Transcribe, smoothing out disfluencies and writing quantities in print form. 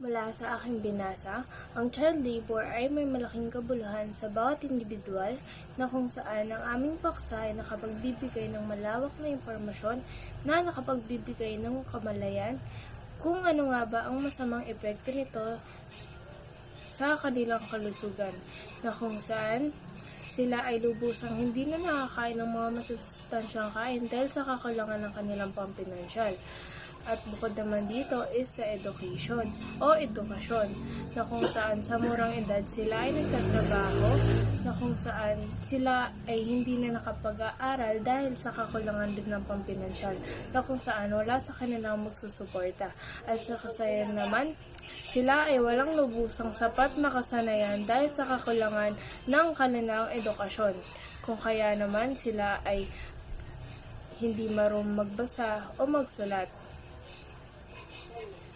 Mula sa aking binasa, ang child labor ay may malaking kabuluhan sa bawat individual na kung saan ang aming paksa ay nakapagbibigay ng malawak na impormasyon na nakapagbibigay ng kamalayan kung ano nga ba ang masamang epekto nito sa kanilang kalusugan, na kung saan sila ay lubusang hindi na nakakain ng mga masustansyang kain dahil sa kakulangan ng kanilang pampinansyal. At bukod naman dito is sa education o edukasyon, na kung saan sa murang edad sila ay nagtatrabaho, na kung saan sila ay hindi na nakapag-aaral dahil sa kakulangan din ng pampinansyal, na kung saan wala sa kanilang magsusuporta. At sa kasayan naman, sila ay walang lubusang sapat na kasanayan dahil sa kakulangan ng kanilang edukasyon. Kung kaya naman sila ay hindi marunong magbasa o magsulat.